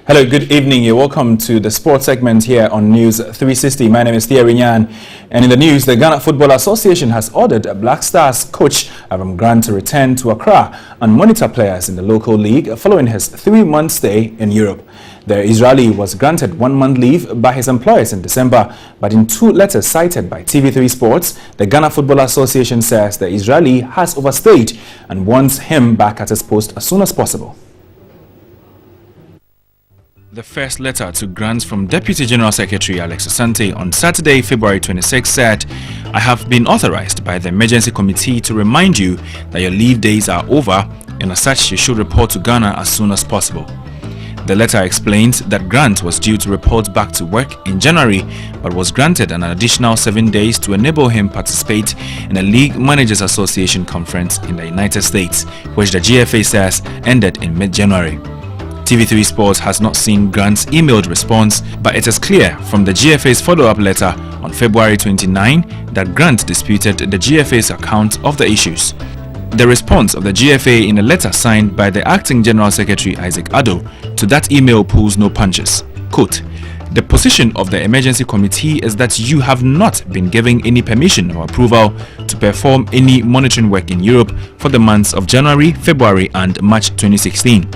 Hello, good evening. You're welcome to the sports segment here on News 360. My name is Thierry Nyan. And in the news, the Ghana Football Association has ordered Black Stars coach Avram Grant to return to Accra and monitor players in the local league following his 3-month stay in Europe. The Israeli was granted 1-month leave by his employers in December, but in 2 letters cited by TV3 Sports, the Ghana Football Association says the Israeli has overstayed and wants him back at his post as soon as possible. The first letter to Grant from Deputy General Secretary Alex Asante on Saturday, February 26 said, "I have been authorized by the Emergency Committee to remind you that your leave days are over and as such you should report to Ghana as soon as possible." The letter explains that Grant was due to report back to work in January but was granted an additional 7 days to enable him participate in a League Managers Association conference in the United States, which the GFA says ended in mid-January. TV3 Sports has not seen Grant's emailed response, but it is clear from the GFA's follow-up letter on February 29 that Grant disputed the GFA's account of the issues. The response of the GFA in a letter signed by the Acting General Secretary Isaac Addo to that email pulls no punches. Quote, "The position of the Emergency Committee is that you have not been given any permission or approval to perform any monitoring work in Europe for the months of January, February and March 2016.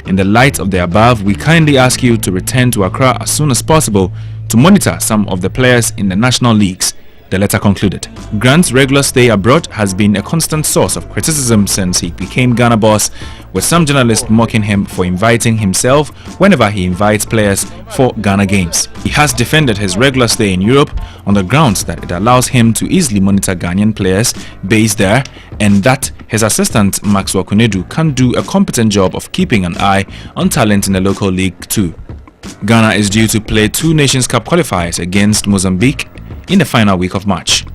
In the light of the above, we kindly ask you to return to Accra as soon as possible to monitor some of the players in the national leagues," the letter concluded. Grant's regular stay abroad has been a constant source of criticism since he became Ghana boss, with some journalists mocking him for inviting himself whenever he invites players for Ghana games. He has defended his regular stay in Europe on the grounds that it allows him to easily monitor Ghanaian players based there and that his assistant Maxwell Kunedu can do a competent job of keeping an eye on talent in the local league too. Ghana is due to play 2 Nations Cup qualifiers against Mozambique in the final week of March.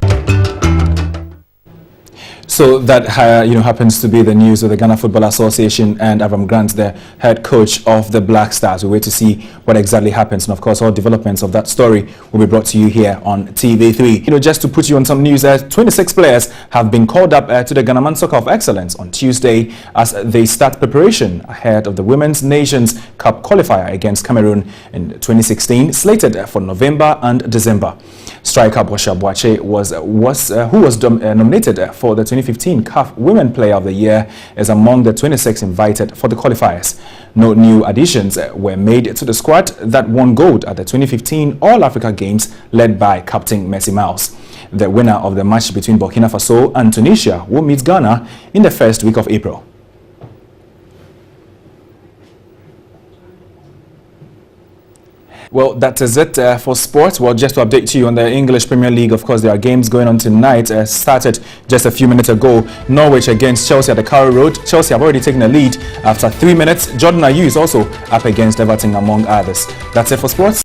So that happens to be the news of the Ghana Football Association and Avram Grant, the head coach of the Black Stars. We wait to see what exactly happens, and of course all developments of that story will be brought to you here on TV3. Just to put you on some news, 26 players have been called up to the Ghana Man Soccer of Excellence on Tuesday as they start preparation ahead of the Women's Nations Cup qualifier against Cameroon in 2016, slated for November and December. Striker Bosha Boache who was nominated for the 2015 CAF Women Player of the Year is among the 26 invited for the qualifiers. No new additions were made to the squad that won gold at the 2015 All-Africa Games led by Captain Mercy Miles. The winner of the match between Burkina Faso and Tunisia will meet Ghana in the first week of April. Well, that is it for sports. Well, just to update you on the English Premier League, of course, there are games going on tonight. Started just a few minutes ago. Norwich against Chelsea at the Carrow Road. Chelsea have already taken the lead after 3 minutes. Jordan Ayew is also up against Everton, among others. That's it for sports.